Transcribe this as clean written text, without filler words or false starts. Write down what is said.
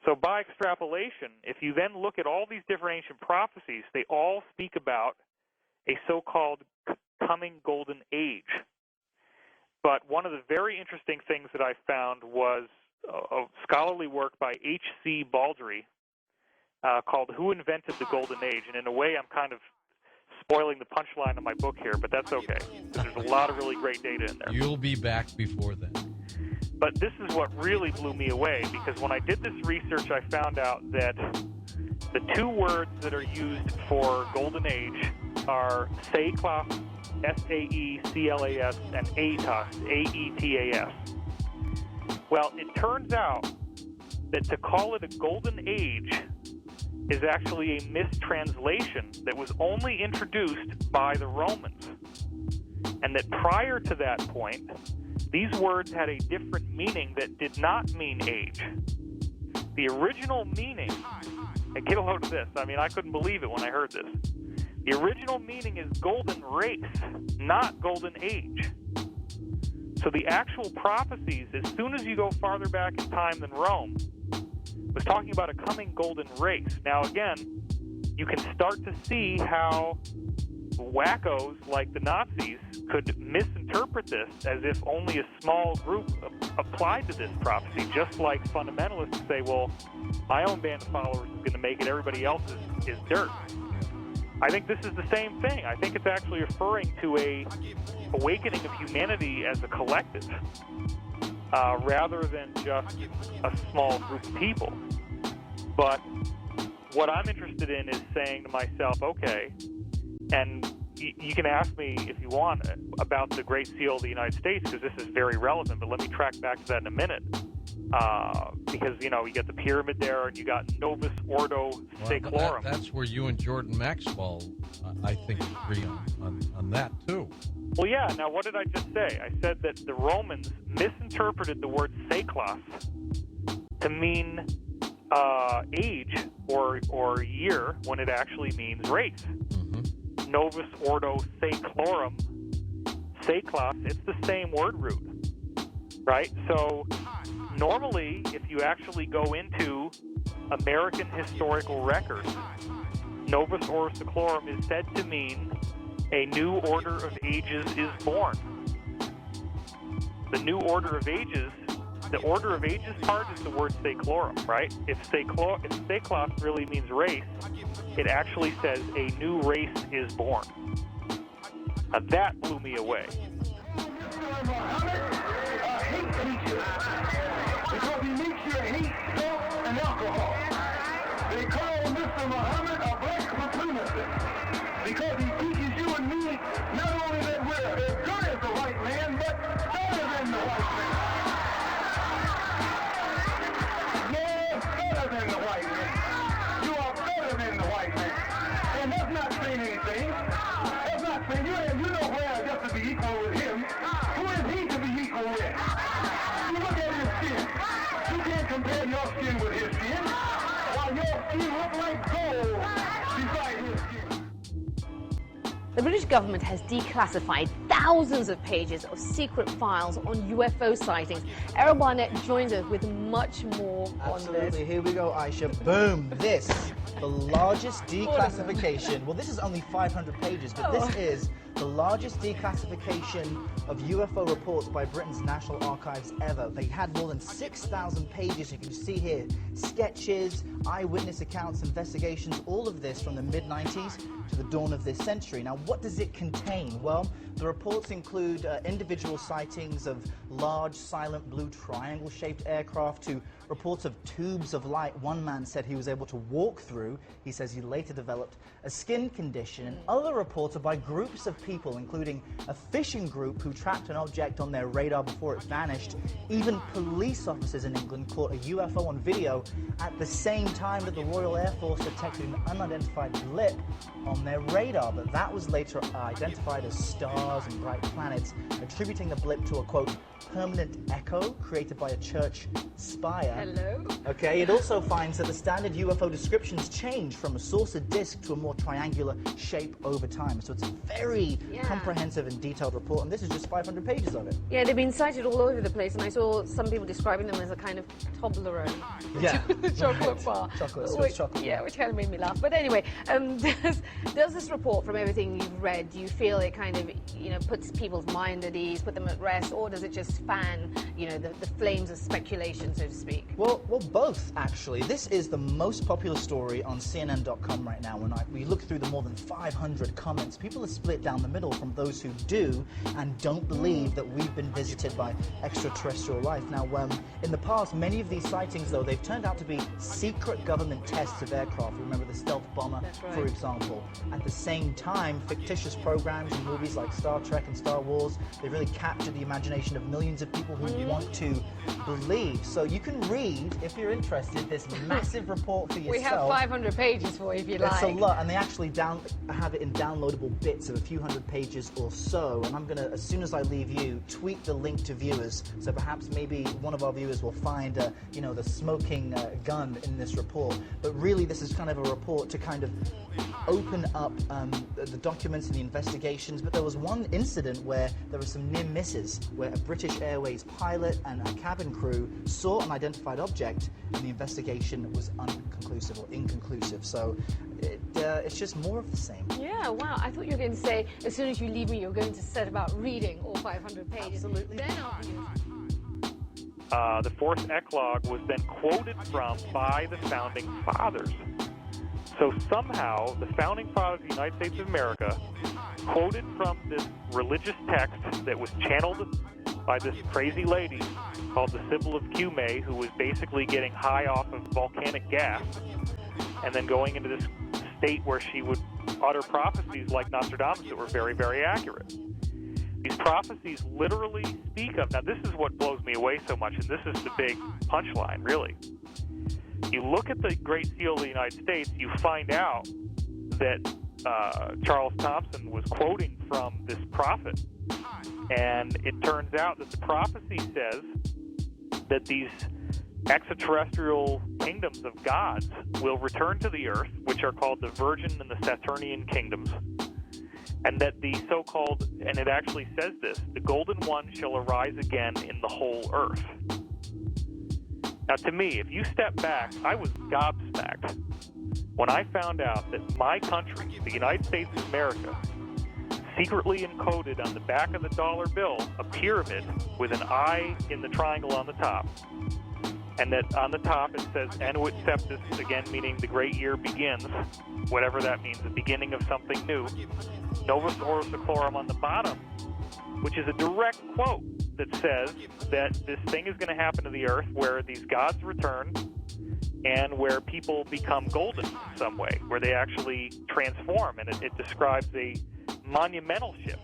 So by extrapolation, if you then look at all these different ancient prophecies, they all speak about a so-called coming golden age. But one of the very interesting things that I found was a scholarly work by H.C. Baldry called Who Invented the Golden Age? And in a way, I'm kind of spoiling the punchline of my book here, but that's okay. There's a lot of really great data in there. You'll be back before then. But this is what really blew me away, because when I did this research, I found out that the two words that are used for golden age are Saeclas, S-A-E-C-L-A-S, and Aetas, A-E-T-A-S. Well, it turns out that to call it a golden age is actually a mistranslation that was only introduced by the Romans. And that prior to that point, these words had a different meaning that did not mean age. The original meaning, and get a load of this, I mean, I couldn't believe it when I heard this. The original meaning is golden race, not golden age. So the actual prophecies, as soon as you go farther back in time than Rome, was talking about a coming golden race. Now again, you can start to see how wackos like the Nazis could misinterpret this as if only a small group applied to this prophecy, just like fundamentalists say, well, my own band of followers is going to make it, everybody else is dirt. I think this is the same thing. I think it's actually referring to a awakening of humanity as a collective, rather than just a small group of people. But what I'm interested in is saying to myself, okay, and you can ask me if you want about the Great Seal of the United States, because this is very relevant, but let me track back to that in a minute. Because, you know, you got the pyramid there, and you got Novus Ordo Seclorum. That's where you and Jordan Maxwell, I think, agree on that, too. Well, yeah. Now, what did I just say? I said that the Romans misinterpreted the word Saeclas to mean age or year when it actually means race. Mm-hmm. Novus Ordo Seclorum, Saeclas, it's the same word root, right? So normally, if you actually go into American historical records, Novus Ordo Seclorum is said to mean a new order of ages is born. The new order of ages, the order of ages part is the word Seclorum, right? If Saeclas really means race, it actually says a new race is born. Now that blew me away. Because he makes you hate salt and alcohol. They call Mr. Muhammad a black supremacist. Because he teaches you and me not only that we're as good as the white man, but better than the white man. Yes, better than the white man. You are better than the white man. And that's not saying anything. That's not saying you know where just to be equal with him. Who is he to be equal with? You look at his skin. You can't compare your skin with his skin. While your skin looks like gold beside his skin. The British government has declassified thousands of pages of secret files on UFO sightings. Errol Barnett joins us with much more on this. Absolutely. Here we go, Aisha. Boom. This, the largest declassification. Well, this is only 500 pages, but this is the largest declassification of UFO reports by Britain's National Archives ever. They had more than 6,000 pages. You can see here sketches, eyewitness accounts, investigations, all of this from the mid-90s to the dawn of this century. Now, what does it contain? Well, the reports include individual sightings of large, silent blue triangle-shaped aircraft to reports of tubes of light one man said he was able to walk through. He says he later developed a skin condition. And other reports are by groups of people, including a fishing group who tracked an object on their radar before it vanished. Even police officers in England caught a UFO on video at the same time that the Royal Air Force detected an unidentified blip on their radar, but that was later identified as stars and bright planets, attributing the blip to a, quote, permanent echo created by a church spire. Hello. Okay, it also finds that the standard UFO descriptions change from a saucer disc to a more triangular shape over time. So it's a very comprehensive and detailed report, and this is just 500 pages of it. Yeah, they've been cited all over the place, and I saw some people describing them as a kind of Toblerone. Yeah. The chocolate bar. Chocolate, Swiss chocolate. Yeah, which kind of made me laugh. But anyway, does this report, from everything you've read, do you feel it kind of, puts people's mind at ease, put them at rest, or does it just fan, the flames of speculation, so to speak? Well, both, actually. This is the most popular story on CNN.com right now. When we look through the more than 500 comments, people are split down the middle from those who do and don't believe that we've been visited by extraterrestrial life. Now, in the past, many of these sightings, though, they've turned out to be secret government tests of aircraft. Remember the stealth bomber, for example. At the same time, fictitious programs and movies like Star Trek and Star Wars, they've really captured the imagination of millions of people who want to believe. So you can read, if you're interested, this massive report for yourself. We have 500 pages for you if you like. It's a lot, and they actually have it in downloadable bits of a few hundred pages or so. And I'm going to, as soon as I leave you, tweet the link to viewers, so perhaps maybe one of our viewers will find, the smoking gun in this report. But really, this is kind of a report to kind of open up the documents and the investigations. But there was one incident where there were some near misses, where a British Airways pilot and a cabin crew saw an identified object, and the investigation was inconclusive. So it's just more of the same. Yeah, wow. I thought you were going to say, as soon as you leave me, you're going to set about reading all 500 pages. Absolutely. Then I'll be The fourth eclogue was then quoted from by the Founding Fathers. So somehow the Founding Fathers of the United States of America quoted from this religious text that was channeled by this crazy lady called the Sybil of Cumae, who was basically getting high off of volcanic gas and then going into this state where she would utter prophecies like Nostradamus that were very, very accurate. These prophecies literally speak of, now this is what blows me away so much, and this is the big punchline, really. You look at the Great Seal of the United States, you find out that Charles Thompson was quoting from this prophet, and it turns out that the prophecy says that these extraterrestrial kingdoms of gods will return to the earth, which are called the Virgin and the Saturnian kingdoms, and that the so-called, and it actually says this, the Golden One shall arise again in the whole earth. Now, to me, if you step back, I was gobsmacked when I found out that my country, the United States of America, secretly encoded on the back of the dollar bill a pyramid with an eye in the triangle on the top. And that on the top it says Annuit Septis, again meaning the great year begins, whatever that means, the beginning of something new. Novus Ordo Seclorum on the bottom, which is a direct quote that says that this thing is going to happen to the earth where these gods return and where people become golden in some way, where they actually transform. And it describes a monumental shift